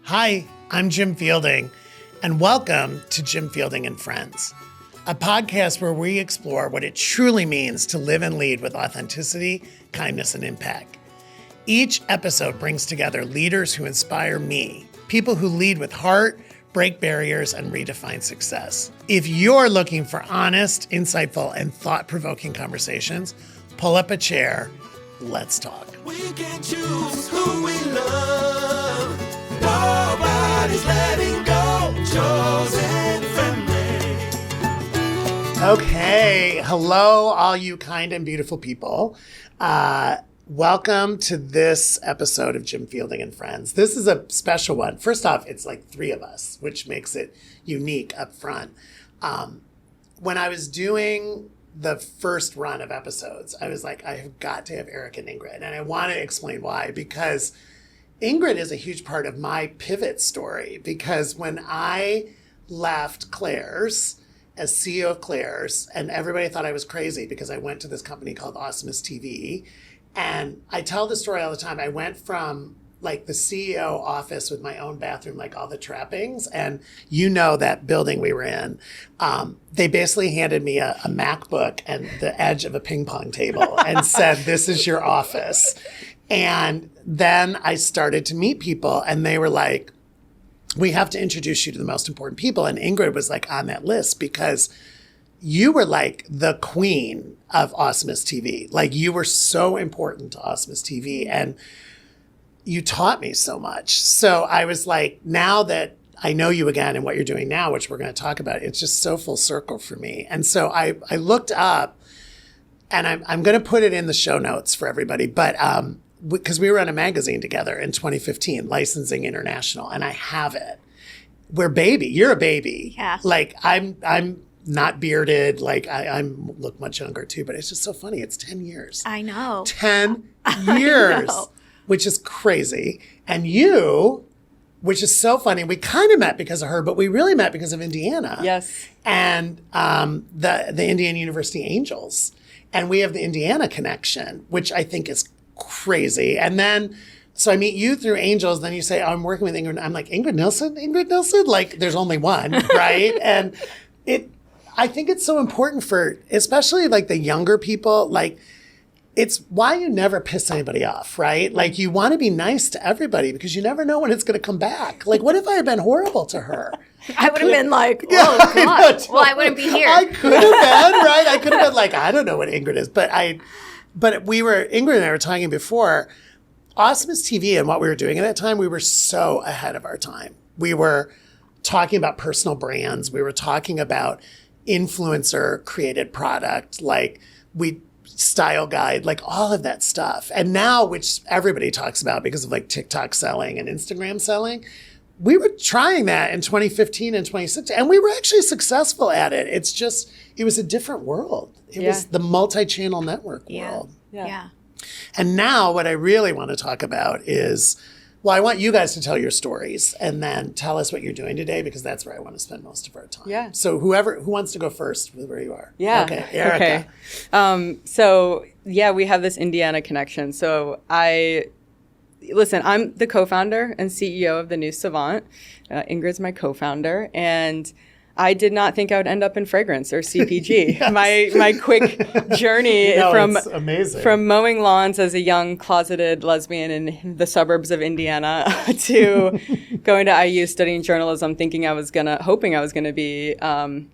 Hi, I'm Jim Fielding, and welcome to Jim Fielding and Friends, a podcast where we explore what it truly means to live and lead with authenticity, kindness, and impact. Each episode brings together leaders who inspire me, people who lead with heart, break barriers, and redefine success. If you're looking for honest, insightful, and thought-provoking conversations, pull up a chair. Let's talk. We can choose who we love. Nobody's letting go. Chosen family. Okay. Hello, all you kind and beautiful people. Welcome to this episode of Jim Fielding and Friends. This is a special one. First off, it's like three of us, which makes it unique up front. When I was doing the first run of episodes, I was like, I have got to have Erica and Ingrid. And I want to explain why, because Ingrid is a huge part of my pivot story. Because when I left Claire's as CEO of Claire's, and everybody thought I was crazy because I went to this company called Awesomeness TV. And I tell the story all the time. I went from like the CEO office with my own bathroom, like all the trappings. And you know that building we were in, they basically handed me a MacBook and the edge of a ping pong table and said, this is your office. And then I started to meet people and they were like, we have to introduce you to the most important people. And Ingrid was like on that list because you were like the queen of Awesomeness TV. Like you were so important to Awesomeness TV and you taught me so much. So I was like, now that I know you again and what you're doing now, which we're going to talk about, it's just so full circle for me. And so I looked up, and I'm going to put it in the show notes for everybody, but because we were on a magazine together in 2015, Licensing International, and I have it. We're baby. You're a baby. Yeah. Like I'm not bearded. Like I look much younger too, but it's just so funny. It's 10 years. I know. 10 years. I know. Which is crazy. And you, which is so funny, we kind of met because of her, but we really met because of Indiana. Yes. And the Indiana University Angels. And we have the Indiana connection, which I think is crazy. And then, so I meet you through Angels, then you say, oh, I'm working with Ingrid. I'm like, Ingrid Nilsen? Ingrid Nilsen? Like, there's only one, right? And I think it's so important for, especially like the younger people, like, it's why you never piss anybody off, right? Like you want to be nice to everybody because you never know when it's going to come back. Like what if I had been horrible to her? I would have been like, oh, Yeah, God. Well, I wouldn't be here. I could have been, right? I could have been like, I don't know what Ingrid is. But Ingrid and I were talking before, Awesomeness TV and what we were doing at that time, we were so ahead of our time. We were talking about personal brands. We were talking about influencer created product. Like style guide, like all of that stuff. And now, which everybody talks about because of like TikTok selling and Instagram selling, we were trying that in 2015 and 2016, and we were actually successful at it. It's just, it was a different world. It was the multi-channel network world. Yeah. And now what I really want to talk about is, well, I want you guys to tell your stories and then tell us what you're doing today because that's where I want to spend most of our time. Yeah. So who wants to go first with where you are? Yeah. Okay, Erica. Okay. We have this Indiana connection. So I'm the co-founder and CEO of the new Savant. Ingrid's my co-founder. And I did not think I would end up in fragrance or CPG. Yes. My quick journey It's amazing. from mowing lawns as a young closeted lesbian in the suburbs of Indiana to going to IU studying journalism, hoping I was gonna be the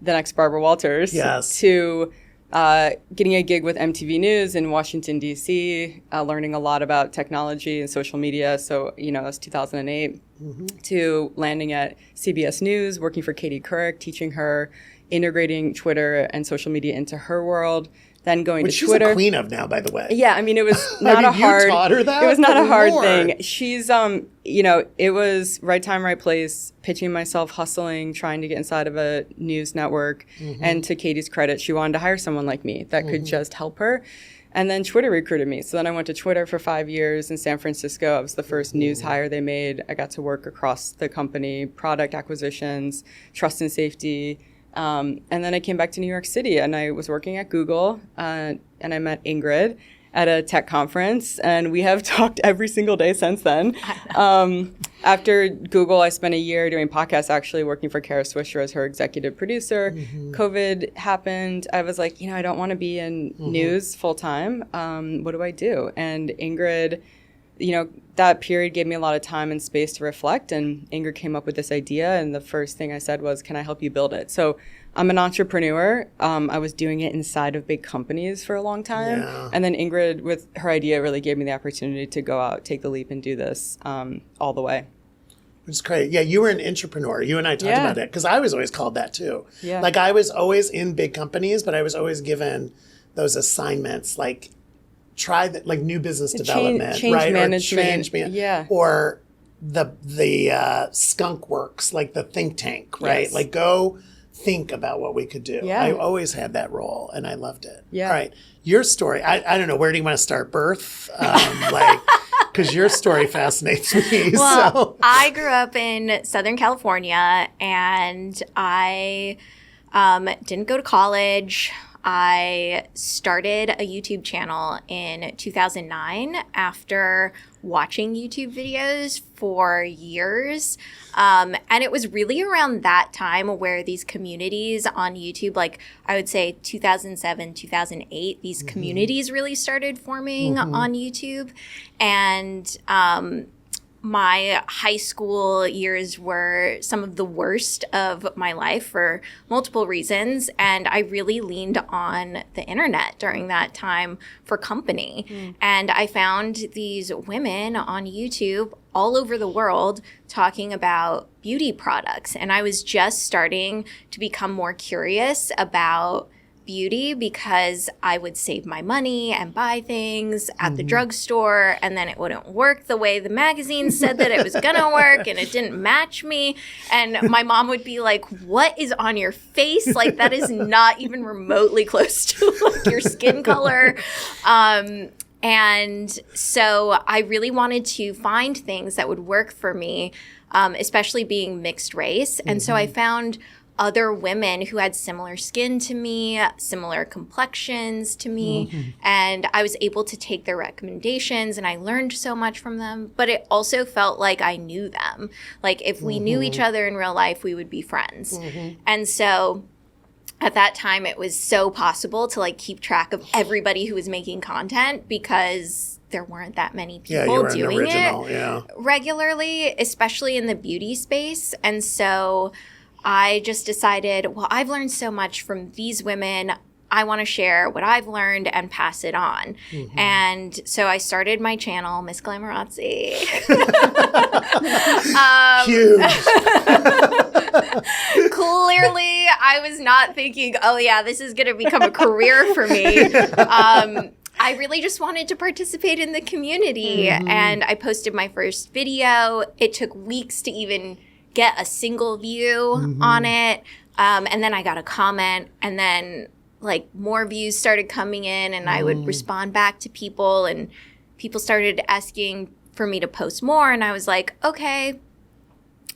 next Barbara Walters. Yes. To getting a gig with MTV News in Washington, D.C., learning a lot about technology and social media. So, that was 2008. To landing at CBS News, working for Katie Couric, teaching her, integrating Twitter and social media into her world. Then going Which to Twitter. She's a queen of now, by the way. Yeah, I mean, it was not a hard. You taught her that? It was not a hard Lord. thing. She's, it was right time, right place, pitching myself, hustling, trying to get inside of a news network. And to Katie's credit, she wanted to hire someone like me that could just help her. And then Twitter recruited me. So then I went to Twitter for 5 years in San Francisco. I was the first news hire they made. I got to work across the company, product acquisitions, trust and safety. And then I came back to New York City and I was working at Google and I met Ingrid. at a tech conference, and we have talked every single day since then. After Google, I spent a year doing podcasts, actually working for Kara Swisher as her executive producer. COVID happened. I was like, I don't want to be in news full time. What do I do? And Ingrid, that period gave me a lot of time and space to reflect. And Ingrid came up with this idea. And the first thing I said was, can I help you build it? So I'm an entrepreneur. I was doing it inside of big companies for a long time. Yeah. And then Ingrid, with her idea, really gave me the opportunity to go out, take the leap, and do this all the way. Which is great. Yeah, you were an entrepreneur. You and I talked about it, because I was always called that too. Yeah. Like, I was always in big companies, but I was always given those assignments, like try that, like new business development, change right? management, or the skunk works, like the think tank, right? Yes. Like, go think about what we could do. Yeah. I always had that role, and I loved it. Yeah. All right, your story. I don't know, where do you want to start? Birth, because your story fascinates me. Well, so I grew up in Southern California, and I didn't go to college. I started a YouTube channel in 2009 after watching YouTube videos for years. And it was really around that time where these communities on YouTube, like I would say 2007, 2008, these communities really started forming on YouTube. And my high school years were some of the worst of my life for multiple reasons. And I really leaned on the internet during that time for company. And I found these women on YouTube all over the world talking about beauty products. And I was just starting to become more curious about beauty because I would save my money and buy things at the drugstore, and then it wouldn't work the way the magazine said that it was gonna work, and it didn't match me. And my mom would be like, "What is on your face? Like, that is not even remotely close to like your skin color." And so I really wanted to find things that would work for me, especially being mixed race. And so I found other women who had similar skin to me, similar complexions to me, and I was able to take their recommendations, and I learned so much from them. But it also felt like I knew them. Like, if we knew each other in real life, we would be friends. And so at that time, it was so possible to like keep track of everybody who was making content, because there weren't that many people doing it regularly, especially in the beauty space. And so I just decided, well, I've learned so much from these women. I want to share what I've learned and pass it on. And so I started my channel, Miss Glamorazzi. huge. Clearly, I was not thinking, oh yeah, this is going to become a career for me. I really just wanted to participate in the community. And I posted my first video. It took weeks to even get a single view on it. And then I got a comment, and then like more views started coming in, and I would respond back to people, and people started asking for me to post more. And I was like, okay,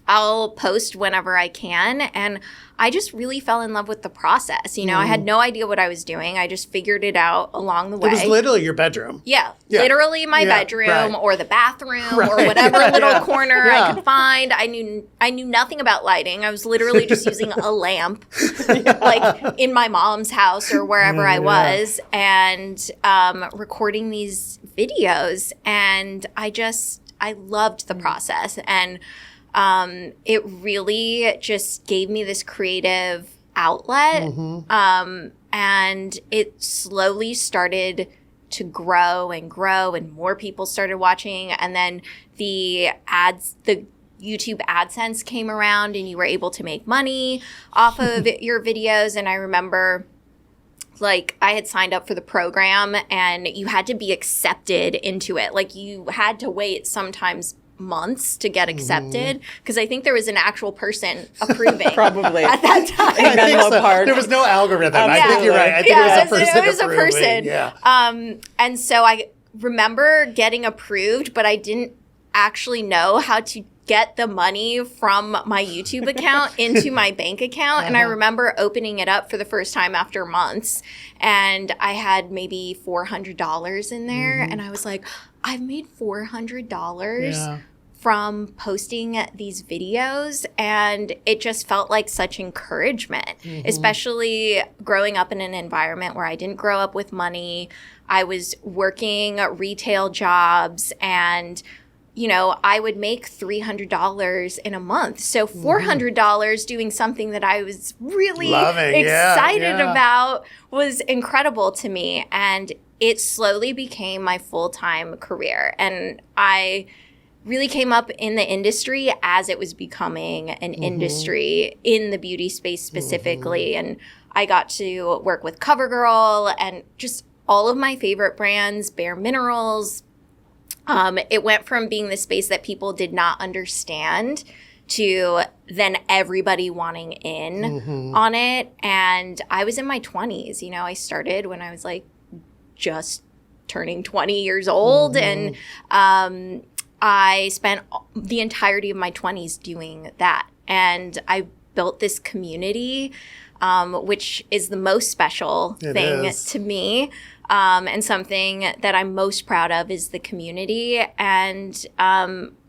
I'll post whenever I can. And I just really fell in love with the process. You know, I had no idea what I was doing. I just figured it out along the way. It was literally your bedroom. Yeah. Literally my bedroom or the bathroom or whatever little corner I could find. I knew nothing about lighting. I was literally just using a lamp like in my mom's house or wherever I was, and recording these videos. And I loved the process. And it really just gave me this creative outlet. And it slowly started to grow and grow, and more people started watching. And then the YouTube AdSense came around, and you were able to make money off of your videos. And I remember, like, I had signed up for the program, and you had to be accepted into it. Like, you had to wait sometimes months to get accepted, because I think there was an actual person approving Probably at that time. I think so. There was no algorithm. I think you're right. I think it was a person. Yeah. And so I remember getting approved, but I didn't actually know how to get the money from my YouTube account into my bank account. And I remember opening it up for the first time after months. And I had maybe $400 in there. And I was like, I've made $400 from posting these videos. And it just felt like such encouragement, especially growing up in an environment where I didn't grow up with money. I was working retail jobs and I would make $300 in a month. So $400 doing something that I was really excited about was incredible to me. And it slowly became my full-time career. And I really came up in the industry as it was becoming an industry in the beauty space specifically. And I got to work with CoverGirl and just all of my favorite brands, Bare Minerals. It went from being the space that people did not understand to then everybody wanting in on it. And I was in my 20s. I started when I was like just turning 20 years old. And I spent the entirety of my 20s doing that. And I built this community, which is the most special thing to me. And something that I'm most proud of is the community. And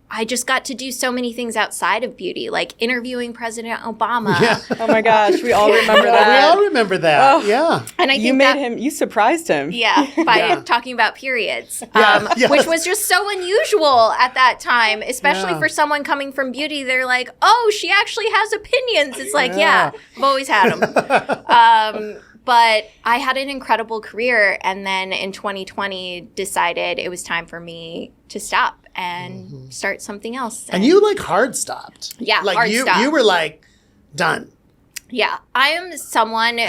I just got to do so many things outside of beauty, like interviewing President Obama. Yeah. Oh my gosh, we all remember that. We all remember that. Oh. Yeah. And I think you surprised him. Yeah, by talking about periods, which was just so unusual at that time, especially for someone coming from beauty. They're like, oh, she actually has opinions. It's like, I've always had them. But I had an incredible career, and then in 2020 decided it was time for me to stop and start something else. And you hard stopped. Yeah, like hard stopped. You were like done. Yeah, I am someone.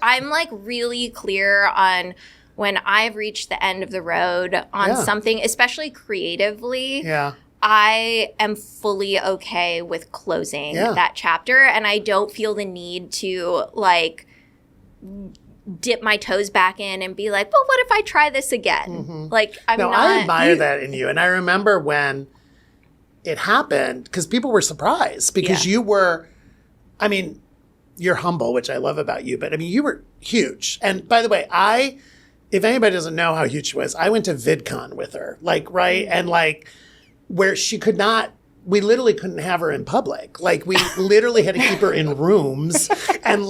I'm really clear on when I've reached the end of the road on something, especially creatively. Yeah. I am fully okay with closing that chapter, and I don't feel the need to dip my toes back in and be like, well, what if I try this again? I admire that in you. And I remember when it happened, because people were surprised because you were, you're humble, which I love about you, but you were huge. And by the way, if anybody doesn't know how huge she was, I went to VidCon with her, and where she could not, we literally couldn't have her in public. We literally had to keep her in rooms and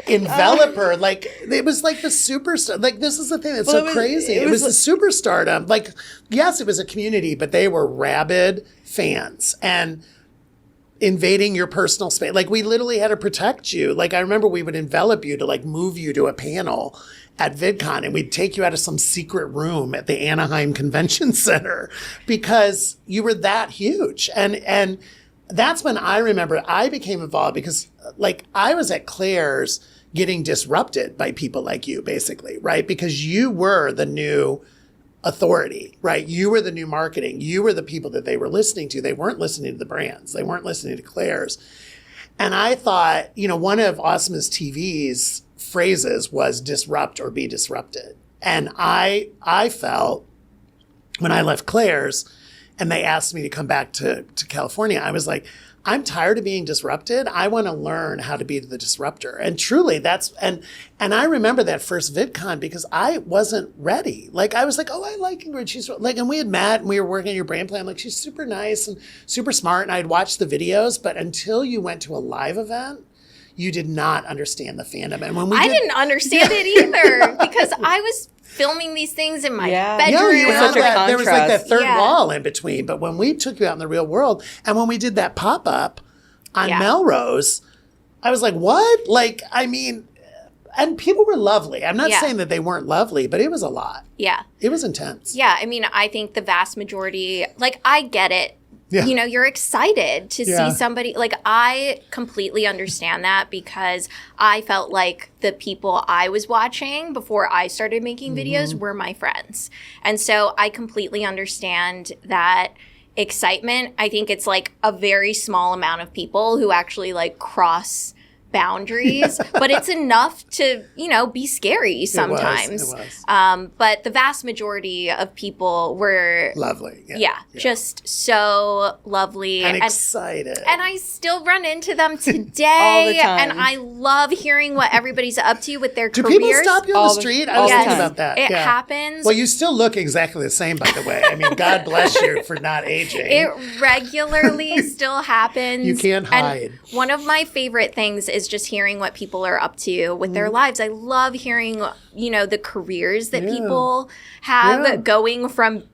envelop her. It was the superstar. This is the thing that's so crazy. It was the superstardom. Yes, it was a community, but they were rabid fans and invading your personal space. We literally had to protect you. I remember we would envelop you to move you to a panel at VidCon, and we'd take you out of some secret room at the Anaheim Convention Center because you were that huge. And that's when I remember I became involved because I was at Claire's getting disrupted by people like you, basically, right? Because you were the new authority, right? You were the new marketing. You were the people that they were listening to. They weren't listening to the brands. They weren't listening to Claire's. And I thought, one of Awesomeness TV's phrases was disrupt or be disrupted. And I felt when I left Claire's and they asked me to come back to California, I was like, I'm tired of being disrupted. I want to learn how to be the disruptor. And truly and I remember that first VidCon because I wasn't ready. I was like, oh, I like Ingrid. She's and we had met and we were working on your brand plan. She's super nice and super smart. And I'd watched the videos, but until you went to a live event, you did not understand the fandom. And when I didn't understand it either because I was filming these things in my bedroom. No, you had that. There was that third wall in between. But when we took you out in the real world, and when we did that pop-up on Melrose, I was like, what? And people were lovely. I'm not saying that they weren't lovely, but it was a lot. Yeah. It was intense. Yeah. I think the vast majority, I get it. Yeah. You're excited to see somebody. I completely understand that because I felt like the people I was watching before I started making videos were my friends. And so I completely understand that excitement. I think it's a very small amount of people who actually cross boundaries, but it's enough to, be scary sometimes. It was. But the vast majority of people were Lovely. yeah, just so lovely And excited. And I still run into them today. All the time. And I love hearing what everybo's up to with their Do careers. people stop you on the street? I was Yes, thinking about that. It Yeah. happens. Well, you still look exactly the same, by the way. I mean, God bless you for not aging. It regularly still happens. You can't hide. And one of my favorite things is just hearing what people are up to with their lives. I love hearing, the careers that people have going from,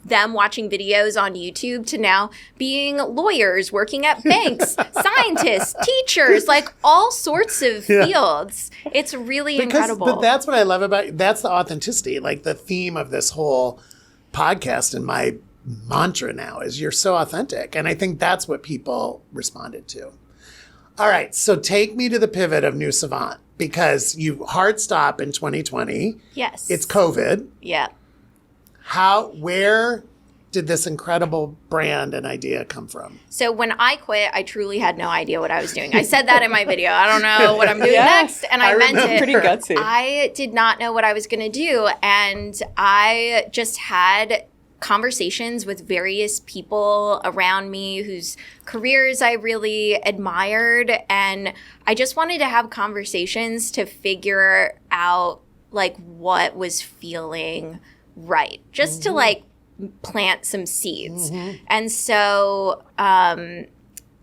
them watching videos on YouTube to now being lawyers, working at banks, scientists, teachers, like all sorts of fields. It's really incredible. But that's what I love about that's the authenticity. Like the theme of this whole podcast and my mantra now is you're so authentic. And I think that's what people responded to. All right. So take me to the pivot of New Savant because you hard stop in 2020. Yes. It's COVID. Yeah. Where did this incredible brand and idea come from? So when I quit, I truly had no idea what I was doing. I said that in my video. I don't know what I'm doing next. And I meant it. Pretty gutsy. I did not know what I was going to do. And I just had conversations with various people around me whose careers I really admired. And I just wanted to have conversations to figure out like what was feeling right, just to like plant some seeds. And so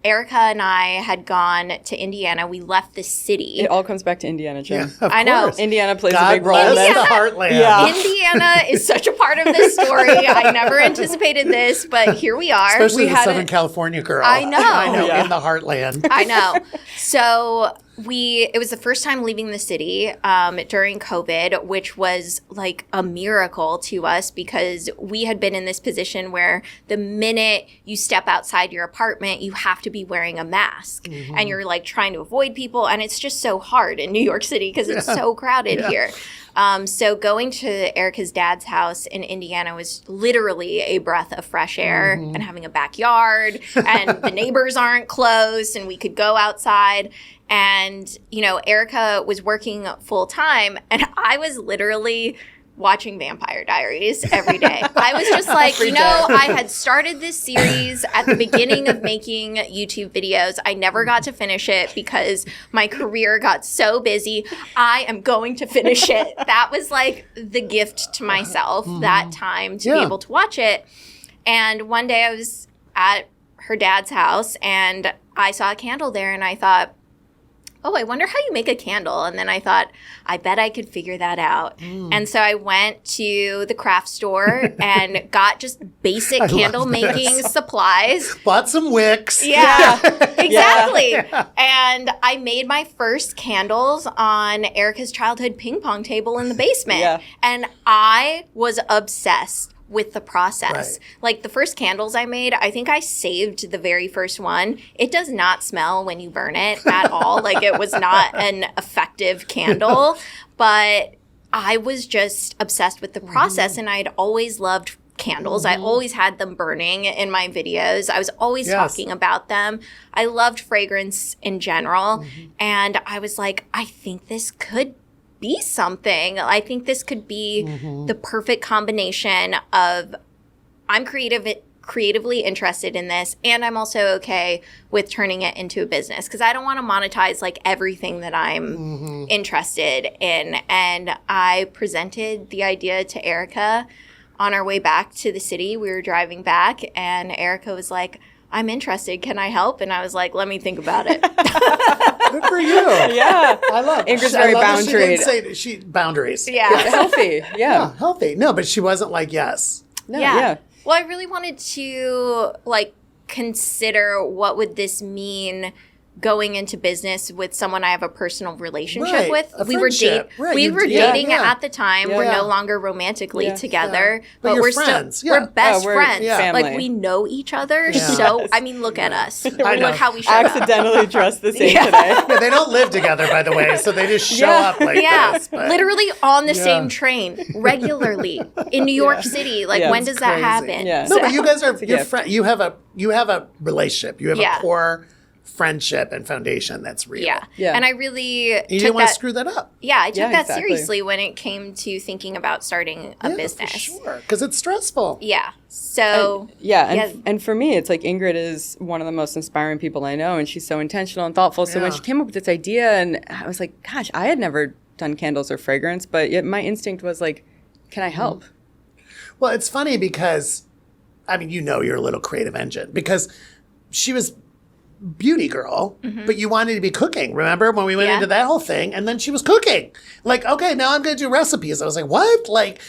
Erica and I had gone to Indiana. We left the city. It all comes back to Indiana, Jim. Of I know. course. Indiana plays God a big role in bless this. the heartland. Yeah. Indiana is such a part of this story. I never anticipated this, but here we are. Especially we the had Southern California girl. I know. I know, Yeah. in the heartland. I know. So it was the first time leaving the city during COVID, which was like a miracle to us because we had been in this position where the minute you step outside your apartment, you have to be wearing a mask and you're like trying to avoid people. And it's just so hard in New York City because it's so crowded here. So going to Erica's dad's house in Indiana was literally a breath of fresh air and having a backyard and the neighbors aren't close and we could go outside. And, Erica was working full time and I was literally watching Vampire Diaries every day. I was just like, I had started this series at the beginning of making YouTube videos. I never got to finish it because my career got so busy. I am going to finish it. That was like the gift to myself, that time to be able to watch it. And one day I was at her dad's house and I saw a candle there and I thought, oh, I wonder how you make a candle. And then I thought, I bet I could figure that out. And so I went to the craft store and got just basic candle making supplies. Bought some wicks. Yeah, exactly. And I made my first candles on Erica's childhood ping pong table in the basement. Yeah. And I was obsessed with the process. Right. Like the first candles I made, I think I saved the very first one. It does not smell when you burn it at all. Like it was not an effective candle, but I was just obsessed with the process and I'd always loved candles. I always had them burning in my videos. I was always talking about them. I loved fragrance in general. And I was like, I think this could be something. I think this could be the perfect combination of I'm creatively interested in this and I'm also okay with turning it into a business because I don't want to monetize like everything that I'm interested in. And I presented the idea to Erica on our way back to the city. We were driving back and Erica was like, I'm interested. Can I help? And I was like, let me think about it. Good for you. Yeah. I love Ingrid's very boundaried. She boundaries. Yeah. Healthy. Yeah. Healthy. No, but she wasn't like, yes. No, Yeah. Well, I really wanted to like consider what would this mean going into business with someone I have a personal relationship Right, with. a We were friendship. Right, we you were did. Yeah, dating yeah. at the time. Yeah. We're Yeah. no longer romantically Yeah. together, But but you're we're friends. still Yeah. we're best we're friends. family. Like we know each other. Yeah. So I mean, look at us. I know. Look how we showed up. Accidentally dressed the same Yeah. today. Yeah, they don't live together, by the way, so they just show Yeah. up like Yeah, this. But literally on the Yeah. same train regularly in New York City. Like Yeah, when it's does that crazy. happen? Yeah. No, but you guys are a you're gift. you have a relationship. You have Yeah. a core friendship and foundation that's real. Yeah. Yeah. And I really You took didn't want to that. screw that up. Yeah, I took Yeah, that exactly. seriously when it came to thinking about starting a Yeah, business. for sure. Because it's stressful. Yeah. So Yeah, and for me, it's like Ingrid is one of the most inspiring people I know, and she's so intentional and thoughtful. So when Yeah. she came up with this idea, and I was like, gosh, I had never done candles or fragrance, but yet my instinct was like, can I help? Well, it's funny because, I mean, you're a little creative engine because she was beauty girl, but you wanted to be cooking. Remember when we went Yeah. into that whole thing? And then she was cooking. Like, okay, now I'm going to do recipes. I was like, what? Like,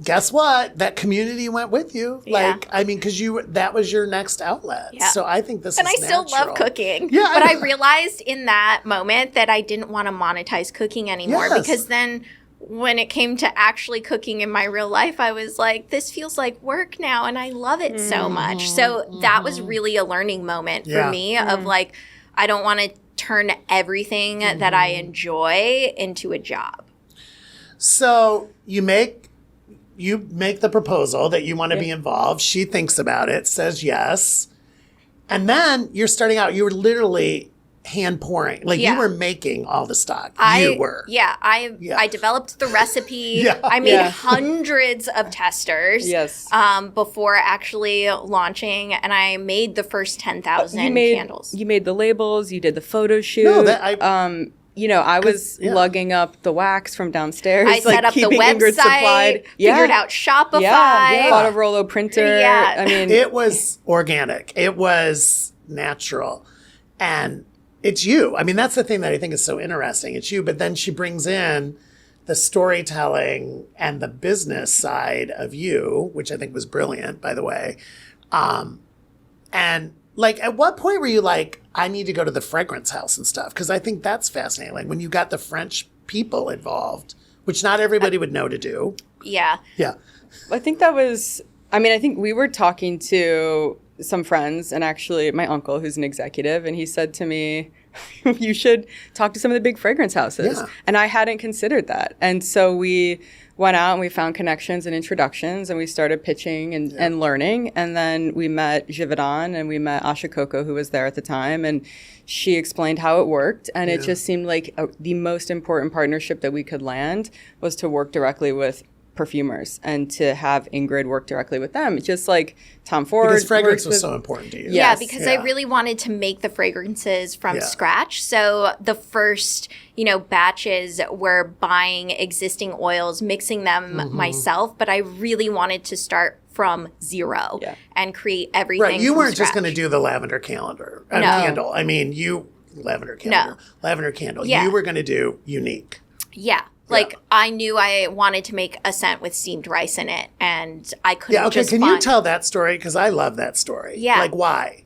guess what? That community went with you. Yeah. Like, I mean, because that was your next outlet. Yeah. So I think this and is I still natural. love cooking. Yeah, But I I know. realized in that moment that I didn't want to monetize cooking anymore Yes. because then when it came to actually cooking in my real life, I was like, this feels like work now and I love it so much. So that was really a learning moment for Yeah. me of like, I don't want to turn everything that I enjoy into a job. So you make the proposal that you want to be involved. She thinks about it, says yes. And then you're starting out, you were literally hand pouring. Like Yeah. you were making all the stock. I developed the recipe. Yeah. I made Yeah. hundreds of testers Yes. before actually launching, and I made the first 10,000 candles. You made the labels. You did the photo shoot. No, that I was yeah. lugging up the wax from downstairs. I set up the keeping Ingrid supplied. website, figured out Shopify. Yeah, bought a Rollo printer. Yeah. I mean, it was organic. It was natural. And it's you. I mean, that's the thing that I think is so interesting. It's you, but then she brings in the storytelling and the business side of you, which I think was brilliant, by the way. And like, at what point were you like, I need to go to the fragrance house and stuff? Because I think that's fascinating. Like when you got the French people involved, which not everybody would know to do. Yeah. Yeah. I think that was, I think we were talking to some friends and actually my uncle who's an executive, and he said to me, you should talk to some of the big fragrance houses. Yeah. And I hadn't considered that. And so we went out and we found connections and introductions and we started pitching and learning. And then we met Givaudan and we met Asha Coco, who was there at the time. And she explained how it worked. And it just seemed like the most important partnership that we could land was to work directly with perfumers and to have Ingrid work directly with them. It's just like Tom Ford. Because fragrance works was with- so important to you. Yeah, Yes. because I really wanted to make the fragrances from Yeah. scratch. So the first, batches were buying existing oils, mixing them myself, but I really wanted to start from zero and create everything. Right. You from weren't just scratch. going to do the lavender No. candle. I mean, lavender candle. Yeah. You were going to do unique. Yeah. Like I knew I wanted to make a scent with steamed rice in it, and I couldn't Yeah. Okay. just Can you find- tell that story? Because I love that story. Yeah. Like why?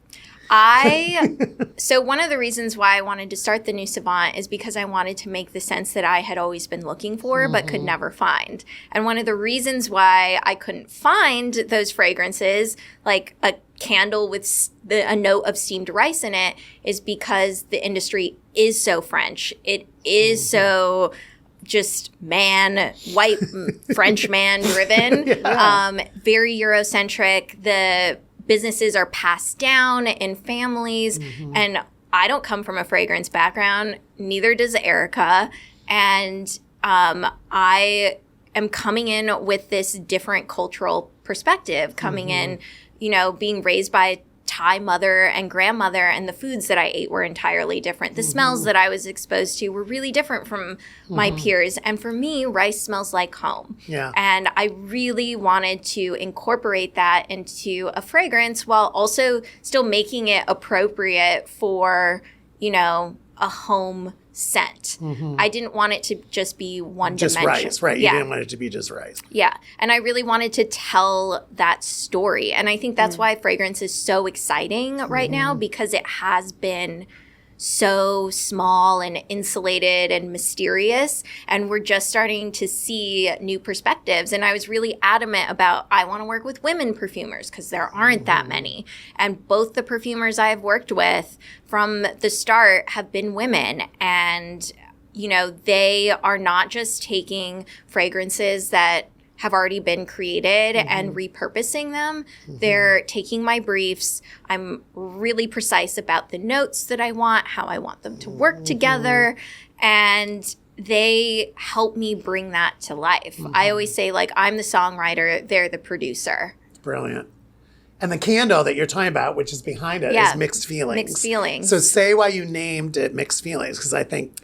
So one of the reasons why I wanted to start the new Savant is because I wanted to make the scents that I had always been looking for but could never find. And one of the reasons why I couldn't find those fragrances, like a candle with a note of steamed rice in it, is because the industry is so French. It is so just white French man driven, very Eurocentric. The businesses are passed down in families, and I don't come from a fragrance background, neither does Erica, and I am coming in with this different cultural perspective, coming in, being raised by a Thai mother and grandmother, and the foods that I ate were entirely different. The smells that I was exposed to were really different from my peers. And for me, rice smells like home. Yeah. And I really wanted to incorporate that into a fragrance while also still making it appropriate for, a home scent. I didn't want it to just be one Just dimension. rice, right? Yeah. You didn't want it to be just rice. Yeah. And I really wanted to tell that story. And I think that's why fragrance is so exciting right now, because it has been so small and insulated and mysterious. And we're just starting to see new perspectives. And I was really adamant about, I want to work with women perfumers because there aren't that many. And both the perfumers I've worked with from the start have been women. And they are not just taking fragrances that have already been created and repurposing them. They're taking my briefs. I'm really precise about the notes that I want, how I want them to work together. And they help me bring that to life. I always say, like, I'm the songwriter, they're the producer. Brilliant. And the candle that you're talking about, which is behind it, is Mixed Feelings. Mixed Feelings. So say why you named it Mixed Feelings, because I think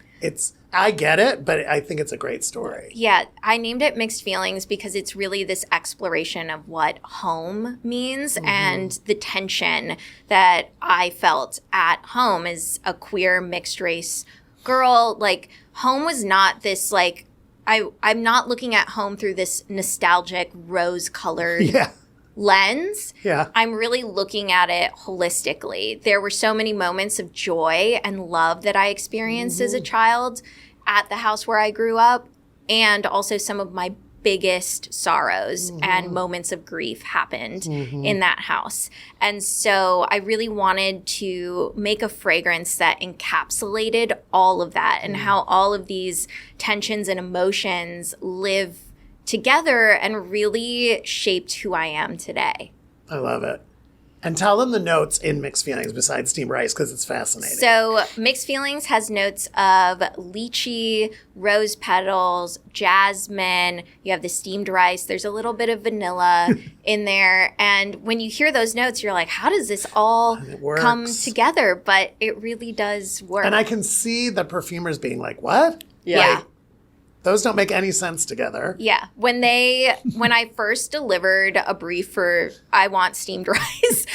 I get it, but I think it's a great story. Yeah, I named it Mixed Feelings because it's really this exploration of what home means and the tension that I felt at home as a queer mixed race girl. Like, home was not this, like, I'm not looking at home through this nostalgic rose-colored lens. Yeah. I'm really looking at it holistically. There were so many moments of joy and love that I experienced as a child at the house where I grew up, and also some of my biggest sorrows and moments of grief happened in that house. And so I really wanted to make a fragrance that encapsulated all of that and how all of these tensions and emotions live together and really shaped who I am today. I love it. And tell them the notes in Mixed Feelings besides steamed rice, because it's fascinating. So Mixed Feelings has notes of lychee, rose petals, jasmine. You have the steamed rice. There's a little bit of vanilla in there. And when you hear those notes, you're like, how does this all come together? But it really does work. And I can see the perfumers being like, what? Yeah. Those don't make any sense together. Yeah. When I first delivered a brief for I Want Steamed Rice,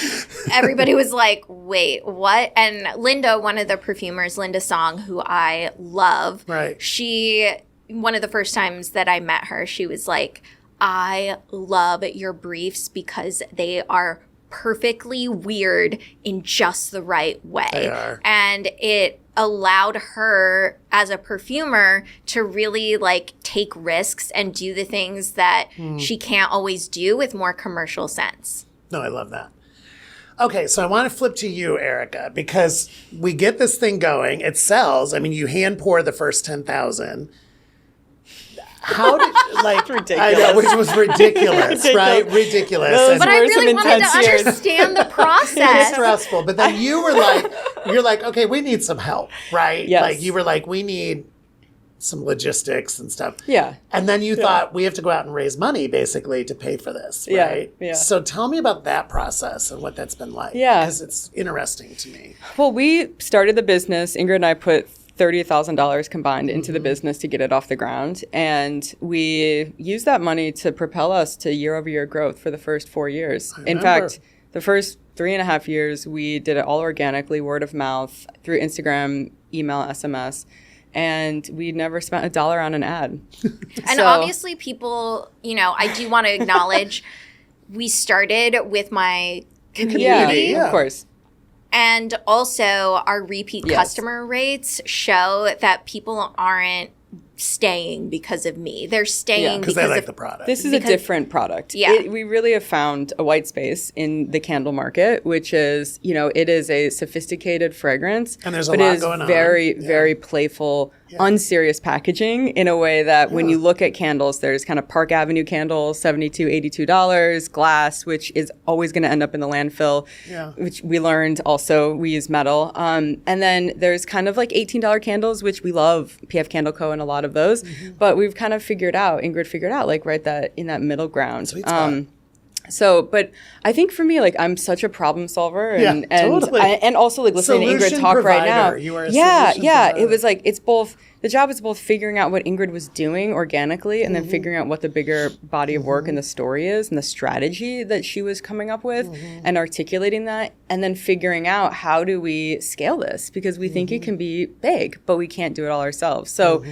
everybody was like, wait, what? And Linda, one of the perfumers, Linda Song, who I love, one of the first times that I met her, she was like, I love your briefs because they are perfectly weird in just the right way. They are. And it allowed her as a perfumer to really like take risks and do the things that she can't always do with more commercial sense. No, I love that. Okay, so I want to flip to you, Erica, because we get this thing going. It sells. I mean, you hand pour the first 10,000. How did, like, ridiculous. I know, which was ridiculous, right? Ridiculous. Those But I were really some wanted to intense years. understand the It's process. stressful. But then you were like, you're like, okay, we need some help, right? Yes. Like, you were like, we need some logistics and stuff. Yeah. And then you thought, we have to go out and raise money, basically, to pay for this, Yeah, right? yeah. So tell me about that process and what that's been like. Yeah. Because it's interesting to me. Well, we started the business. Ingrid and I put $30,000 combined into the business to get it off the ground. And we used that money to propel us to year-over-year growth for the first 4 years. In fact, the first 3.5 years, we did it all organically, word of mouth, through Instagram, email, SMS. And we never spent $1 on an ad. And obviously people, I do want to acknowledge we started with my community. Yeah. Of course. And also our repeat customer rates show that people aren't staying because of me. They're staying Because because they like of the product. This is a different product. Yeah. We really have found a white space in the candle market, which is, it is a sophisticated fragrance. And there's a but lot it is going on. very, Yeah. very playful, unserious packaging in a way that when you look at candles, there's kind of Park Avenue candles, $72, $82, glass, which is always going to end up in the landfill, which we learned also we use metal. And then there's kind of like $18 candles, which we love, PF Candle Co. and a lot of those. But we've kind of Ingrid figured out, like right in that middle ground. Sweet spot. So, but I think for me, like, I'm such a problem solver and totally. and also like listening to Solution Ingrid talk right now. provider. You are a yeah. solution It provider. was like, the job is both figuring out what Ingrid was doing organically and then figuring out what the bigger body of work and the story is and the strategy that she was coming up with and articulating that, and then figuring out how do we scale this, because we think it can be big, but we can't do it all ourselves. So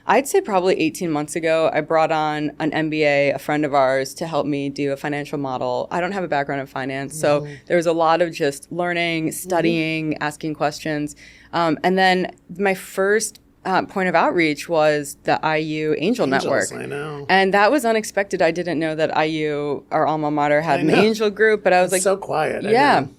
I'd say probably 18 months ago, I brought on an MBA, a friend of ours, to help me do a financial model. I don't have a background in finance, so there was a lot of just learning, studying, asking questions. And then my first point of outreach was the IU Angel Network. I know. And that was unexpected. I didn't know that IU, our alma mater, had an angel group, but I was like, so quiet. I yeah. know.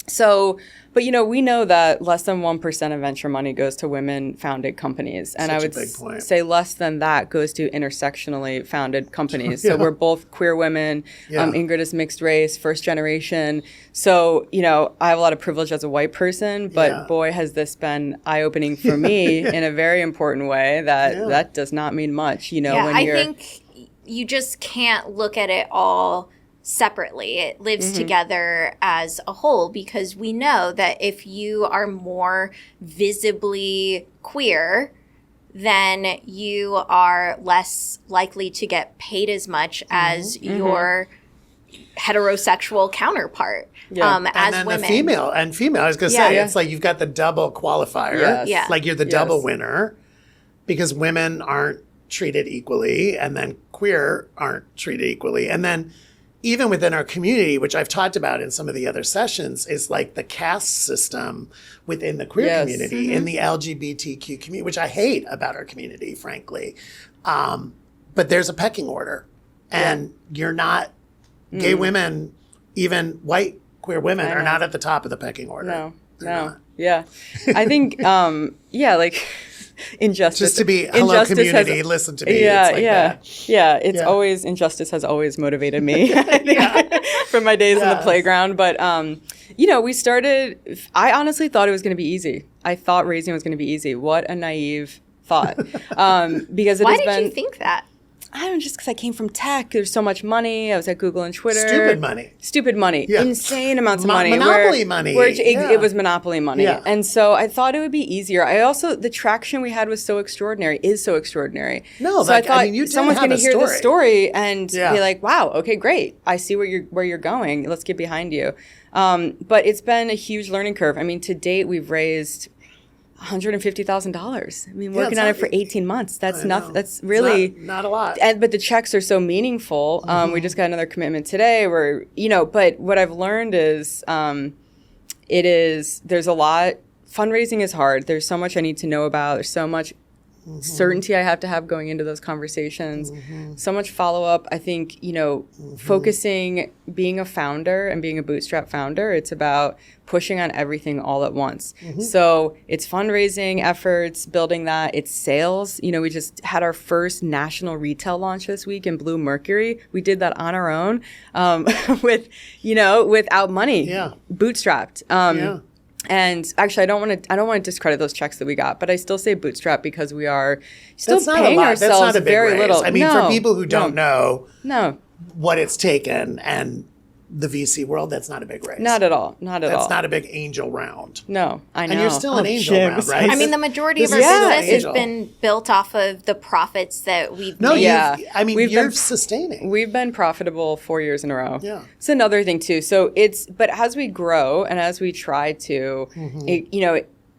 So, but we know that less than 1% of venture money goes to women-founded companies, and I would say less than that goes to intersectionally founded companies. So we're both queer women. Ingrid is mixed race, first generation. So, I have a lot of privilege as a white person, but boy, has this been eye-opening for me in a very important way. That does not mean much. When I think you just can't look at it all separately. It lives together as a whole, because we know that if you are more visibly queer, then you are less likely to get paid as much as your heterosexual counterpart. As then women, the female, I was going to say, it's like you've got the double qualifier. Yes. Like you're the double winner, because women aren't treated equally, and then queer aren't treated equally. And then even within our community, which I've talked about in some of the other sessions, is like the caste system within the queer community, in the LGBTQ community, which I hate about our community, frankly. But there's a pecking order, and you're not, gay women, even white queer women, are not at the top of the pecking order. No. Yeah. I think, like injustice. Just to be, hello community, listen to me. Yeah, it's like that. Yeah, it's always, injustice has always motivated me, I think, from my days in the playground. But, we started, I honestly thought it was going to be easy. I thought raising was going to be easy. What a naive thought. Because Why did you think that? I don't know, just because I came from tech. There's so much money. I was at Google and Twitter. Stupid money. Yeah. Insane amounts of money. Monopoly money. It was monopoly money. Yeah. And so I thought it would be easier. The traction we had was so extraordinary, No, so I thought someone's going to hear this story and be like, wow, okay, great. I see where you're going. Let's get behind you. But it's been a huge learning curve. I mean, to date, we've raised $150,000. I mean, working on it for 18 months. That's nothing. That's really not a lot. But the checks are so meaningful. We just got another commitment today where, but what I've learned is there's a lot. Fundraising is hard. There's so much I need to know about. There's so much certainty I have to have going into those conversations. So much follow-up. I think, focusing, being a founder and being a bootstrap founder, it's about pushing on everything all at once. So it's fundraising efforts, building that. It's sales. We just had our first national retail launch this week in Blue Mercury. We did that on our own without money, bootstrapped. And actually, I don't want to discredit those checks that we got, but I still say bootstrap because we are still paying ourselves very little. I mean, for people who don't know what it's taken, and the VC world, that's not a big raise. Not at all. That's not a big angel round. No, I know. And you're still an angel round, right? I mean, the majority of our business has been built off of the profits that we've made. You're sustaining. We've been profitable 4 years in a row. Yeah. It's another thing, too. So but as we grow and as we try to,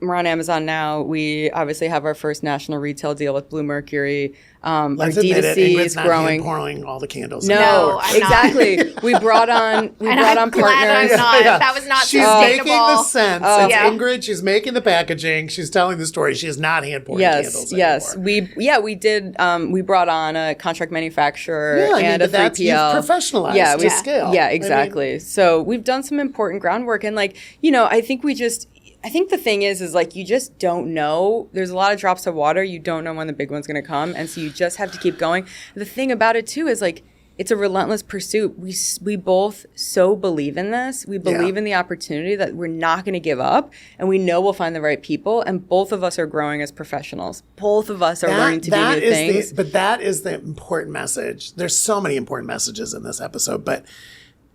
we're on Amazon now. We obviously have our first national retail deal with Blue Mercury. Our D2C is growing. Not pouring all the candles. No, I'm exactly. Not. we brought on partners. I'm not. That was not She's sustainable. making the sense. It's Ingrid. She's making the packaging. She's telling the story. She is not hand pouring candles anymore. Yes. We did. We brought on a contract manufacturer and a 3PL. You've professionalized to scale. Yeah, exactly. So we've done some important groundwork, and I think the thing is like, you just don't know. There's a lot of drops of water. You don't know when the big one's going to come. And so you just have to keep going. The thing about it, too, is like, it's a relentless pursuit. We both so believe in this. We believe in the opportunity that we're not going to give up. And we know we'll find the right people. And both of us are growing as professionals. Both of us are learning to do new things. But that is the important message. There's so many important messages in this episode. But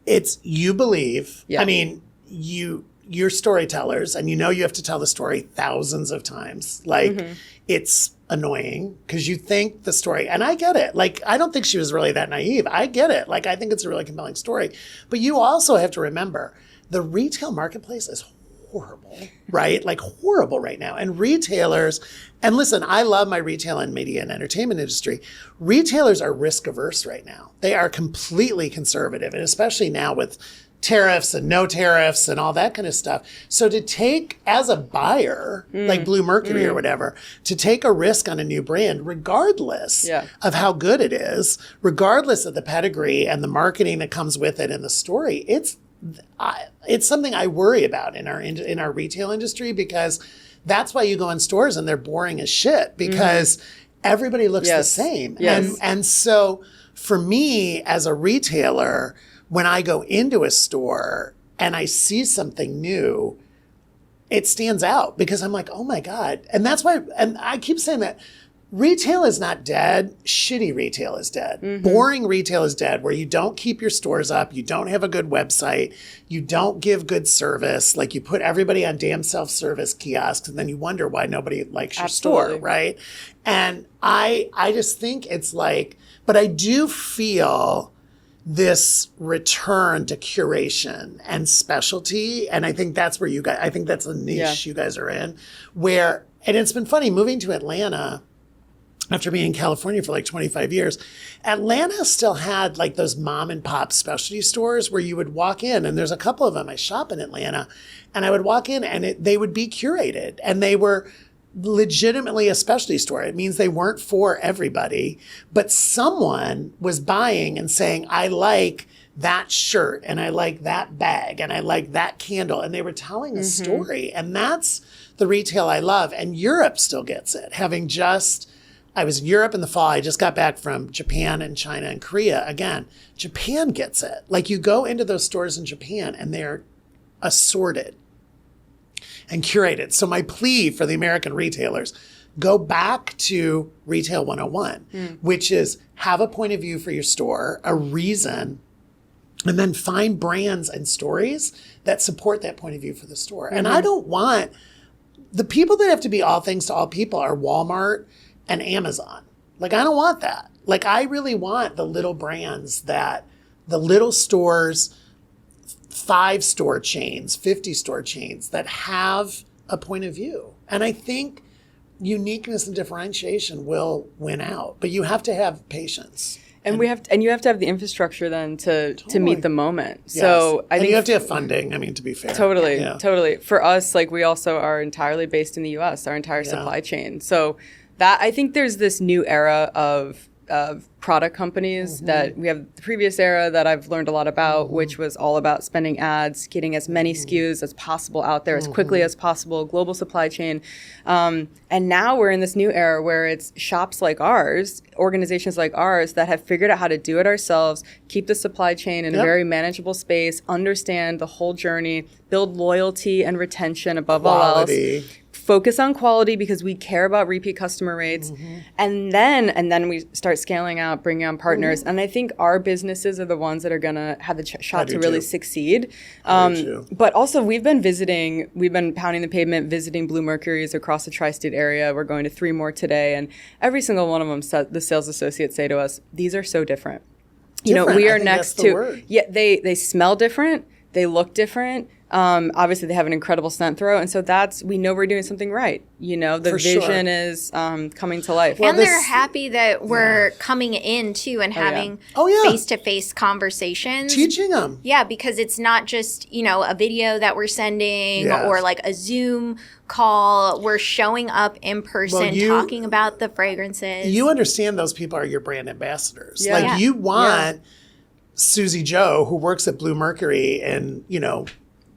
it's, you believe. Yeah. I mean, you're storytellers, and you have to tell the story thousands of times. Like, it's annoying because you think the story, and I get it. Like, I don't think she was really that naive. I get it. Like, I think it's a really compelling story. But you also have to remember, the retail marketplace is horrible, right? Like, horrible right now. And retailers, and listen, I love my retail and media and entertainment industry. Retailers are risk averse right now. They are completely conservative, and especially now with tariffs and no tariffs and all that kind of stuff. So to take, as a buyer, like Blue Mercury or whatever, to take a risk on a new brand, regardless of how good it is, regardless of the pedigree and the marketing that comes with it and the story, it's it's something I worry about in our retail industry, because that's why you go in stores and they're boring as shit, because everybody looks the same. Yes. And so for me as a retailer, when I go into a store and I see something new, it stands out, because I'm like, oh my God. And that's why, and I keep saying that retail is not dead. Shitty retail is dead. Boring retail is dead, where you don't keep your stores up. You don't have a good website. You don't give good service. Like, you put everybody on damn self-service kiosks, and then you wonder why nobody likes your store, right? And I just think it's like, but I do feel this return to curation and specialty. And I think that's where you guys, I think that's a niche you guys are in, where, and it's been funny moving to Atlanta after being in California for like 25 years. Atlanta still had like those mom and pop specialty stores where you would walk in, and there's a couple of them. I shop in Atlanta, and I would walk in and they would be curated, and they were legitimately a specialty store. It means they weren't for everybody, but someone was buying and saying, I like that shirt, and I like that bag, and I like that candle. And they were telling a story. And that's the retail I love. And Europe still gets it. I was in Europe in the fall. I just got back from Japan and China and Korea. Again, Japan gets it. Like, you go into those stores in Japan and they're assorted and curated. So my plea for the American retailers, go back to Retail 101, which is have a point of view for your store, a reason, and then find brands and stories that support that point of view for the store. And I don't want, the people that have to be all things to all people are Walmart and Amazon. Like, I don't want that. Like, I really want the little brands, that the little stores, 5-store chains, 50-store chains that have a point of view. And I think uniqueness and differentiation will win out, but you have to have patience. And you have to have the infrastructure then to meet the moment. Yes. So I think you have to have funding. I mean, to be fair. Totally. For us, like, we also are entirely based in the US, our entire supply chain. So that, I think there's this new era of product companies that we have. The previous era that I've learned a lot about, which was all about spending ads, getting as many SKUs as possible out there as quickly as possible, global supply chain. And now we're in this new era where it's shops like ours, organizations like ours, that have figured out how to do it ourselves, keep the supply chain in a very manageable space, understand the whole journey, build loyalty and retention above all else. Focus on quality, because we care about repeat customer rates. And then we start scaling out, bringing on partners. And I think our businesses are the ones that are going to have the shot to really succeed. But also, we've been pounding the pavement, visiting Blue Mercuries across the tri-state area. We're going to 3 more today. And every single one of them, the sales associates say to us, these are so different. You know, we are next to, they smell different. They look different. Obviously, they have an incredible scent throw. And so we know we're doing something right. You know, the vision is coming to life. And they're happy that we're coming in, too, and having face-to-face conversations. Teaching them. Yeah, because it's not just, a video that we're sending or like a Zoom call. We're showing up in person, talking about the fragrances. You understand those people are your brand ambassadors. Like, you want Susie Joe, who works at Blue Mercury and,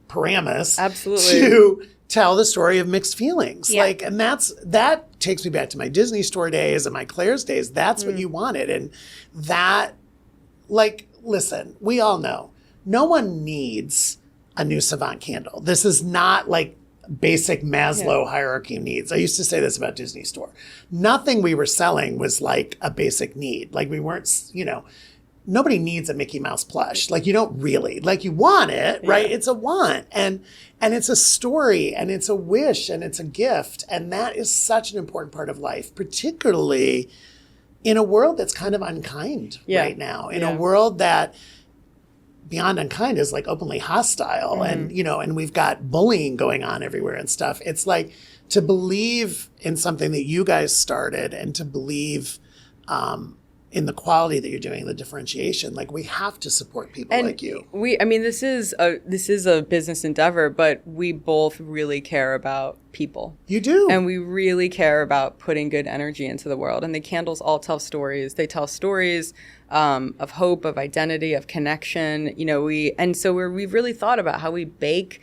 Paramus, to tell the story of mixed feelings. Like, and that takes me back to my Disney store days and my Claire's days. That's what you wanted. And that, like, listen, we all know no one needs a new Savant candle. This is not like basic Maslow hierarchy of needs. I used to say this about Disney store. Nothing we were selling was like a basic need. Like, we weren't, nobody needs a Mickey Mouse plush. Like, you don't really. Like, you want it, right? It's a want. And it's a story, and it's a wish, and it's a gift. And that is such an important part of life, particularly in a world that's kind of unkind right now. In a world that, beyond unkind, is like openly hostile. And, and we've got bullying going on everywhere and stuff. It's like, to believe in something that you guys started, and to believe in the quality that you're doing, the differentiation. Like, we have to support people like you. This is a business endeavor, but we both really care about people. You do. And we really care about putting good energy into the world. And the candles all tell stories. They tell stories of hope, of identity, of connection. We've really thought about how we bake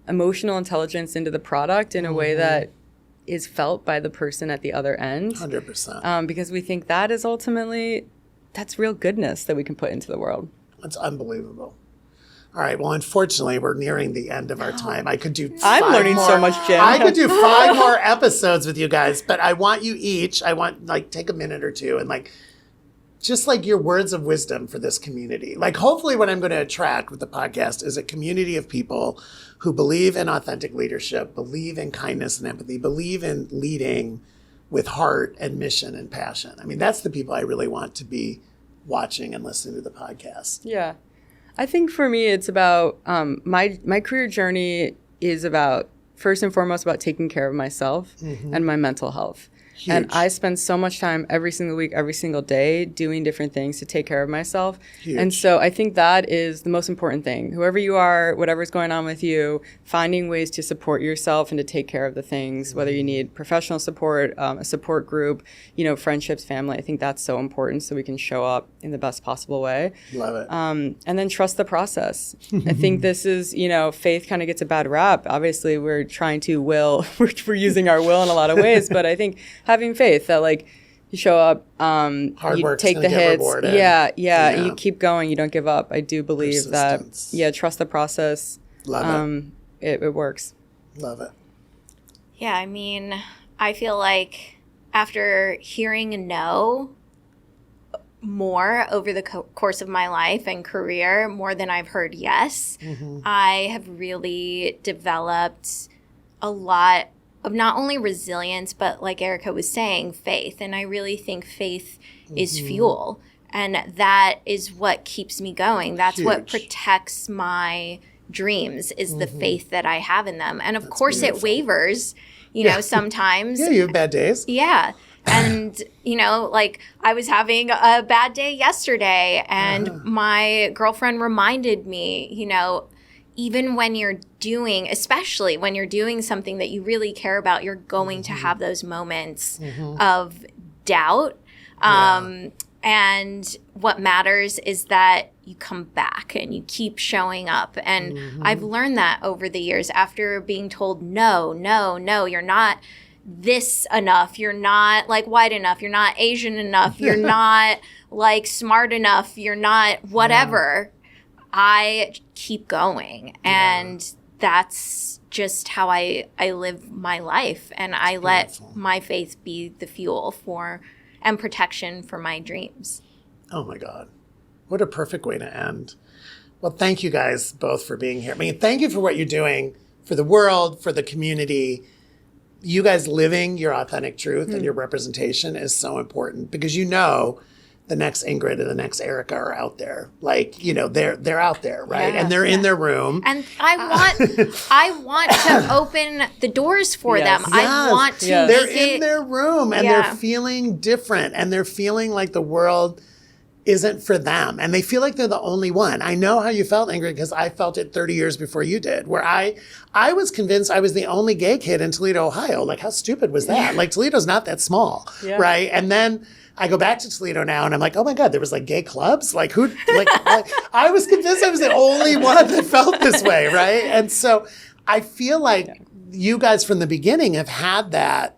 emotional intelligence into the product in a way that is felt by the person at the other end. 100%. Because we think that is that's real goodness that we can put into the world. It's unbelievable. All right. Well, unfortunately, we're nearing the end of our time. I could do I'm learning so much, Jim. I could do 5 more episodes with you guys, but I want you each, take a minute or two and just your words of wisdom for this community. Hopefully what I'm going to attract with the podcast is a community of people who believe in authentic leadership, believe in kindness and empathy, believe in leading with heart and mission and passion. I mean, that's the people I really want to be watching and listening to the podcast. Yeah. I think for me, it's about my career journey is about, first and foremost, about taking care of myself and my mental health. Huge. And I spend so much time every single week, every single day doing different things to take care of myself. Huge. And so I think that is the most important thing. Whoever you are, whatever's going on with you, finding ways to support yourself and to take care of the things, whether you need professional support, a support group, friendships, family. I think that's so important so we can show up in the best possible way. Love it. And then trust the process. I think this is, faith kind of gets a bad rap. Obviously, we're trying to we're using our will in a lot of ways, but I think having faith that you show up, you take the hits. Rewarded. Yeah. You keep going. You don't give up. I do believe that. Yeah. Trust the process. Love it. It works. Love it. Yeah. I mean, I feel like after hearing a no more over the course of my life and career, more than I've heard yes, I have really developed a lot of not only resilience, but like Erica was saying, faith. And I really think faith is fuel. And that is what keeps me going. That's what protects my dreams, is the faith that I have in them. And of course it wavers, sometimes. Yeah, you have bad days. Yeah. And, I was having a bad day yesterday and my girlfriend reminded me, even when especially when you're doing something that you really care about, you're going to have those moments of doubt. And what matters is that you come back and you keep showing up. And I've learned that over the years after being told, no, you're not this enough. You're not white enough. You're not Asian enough. You're not smart enough. You're not whatever. I keep going. And that's just how I live my life. And I let my faith be the fuel and protection for my dreams. Oh my God. What a perfect way to end. Well, thank you guys both for being here. I mean, thank you for what you're doing for the world, for the community. You guys living your authentic truth and your representation is so important because the next Ingrid and the next Erica are out there. They're out there, right? Yeah, and they're in their room. And I want to open the doors for them. I want to They're in their room and Yeah. they're feeling different and they're feeling like the world isn't for them. And they feel like they're the only one. I know how you felt, Ingrid, because I felt it 30 years before you did, where I was convinced I was the only gay kid in Toledo, Ohio. How stupid was that? Toledo's not that small, right? And then I go back to Toledo now and I'm like, oh my God, there was gay clubs? I was convinced I was the only one that felt this way, right? And so I feel like you guys from the beginning have had that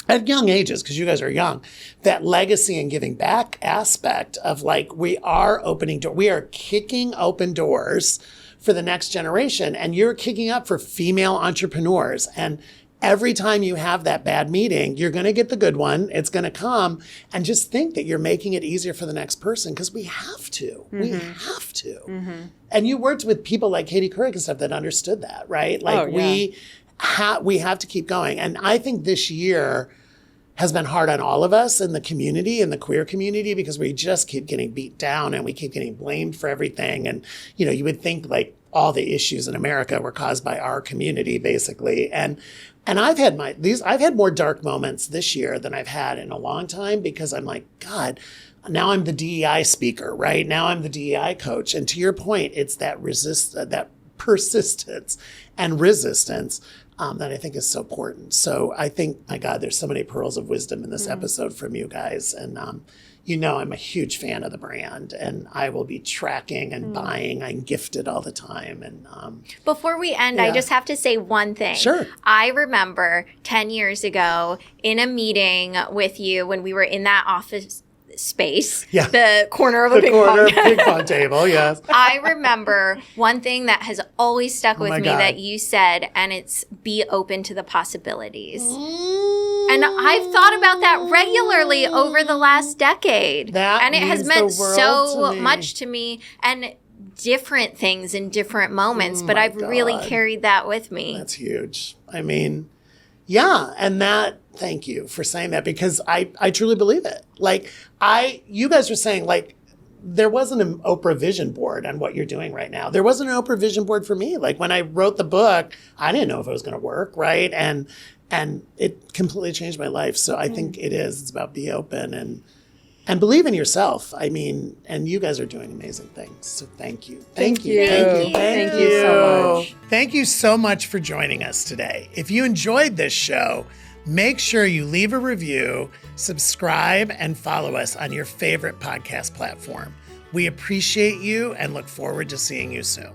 at young ages, because you guys are young, that legacy and giving back aspect of we are opening doors. We are kicking open doors for the next generation. And you're kicking up for female entrepreneurs. And every time you have that bad meeting, you're going to get the good one. It's going to come. And just think that you're making it easier for the next person because we have to. We have to. And you worked with people like Katie Couric and stuff that understood that, right? We have to keep going. And I think this year has been hard on all of us in the community, in the queer community, because we just keep getting beat down and we keep getting blamed for everything. And, you would think all the issues in America were caused by our community, basically. And I've had more dark moments this year than I've had in a long time, because I'm like, God, now I'm the DEI speaker, right? Now I'm the DEI coach. And to your point, it's that persistence and resistance that I think is so important. So I think, my God, there's so many pearls of wisdom in this episode from you guys. And I'm a huge fan of the brand, and I will be tracking and buying. I'm gifted all the time. And before we end, I just have to say one thing. Sure. I remember 10 years ago in a meeting with you when we were in that office space, the corner of a ping pong table, yes. I remember one thing that has always stuck with me that you said, and it's be open to the possibilities. And I've thought about that regularly over the last decade. And it has meant so much to me, and different things in different moments, but I've really carried that with me. That's huge. I mean, yeah, and thank you for saying that, because I truly believe it. Like, you guys were saying, like, there wasn't an Oprah vision board on what you're doing right now. There wasn't an Oprah vision board for me. Like, when I wrote the book, I didn't know if it was going to work, right? And it completely changed my life. So I think it's about be open and believe in yourself. I mean, and you guys are doing amazing things. So thank you. Thank you. Thank you so much. Thank you so much for joining us today. If you enjoyed this show, make sure you leave a review, subscribe, and follow us on your favorite podcast platform. We appreciate you and look forward to seeing you soon.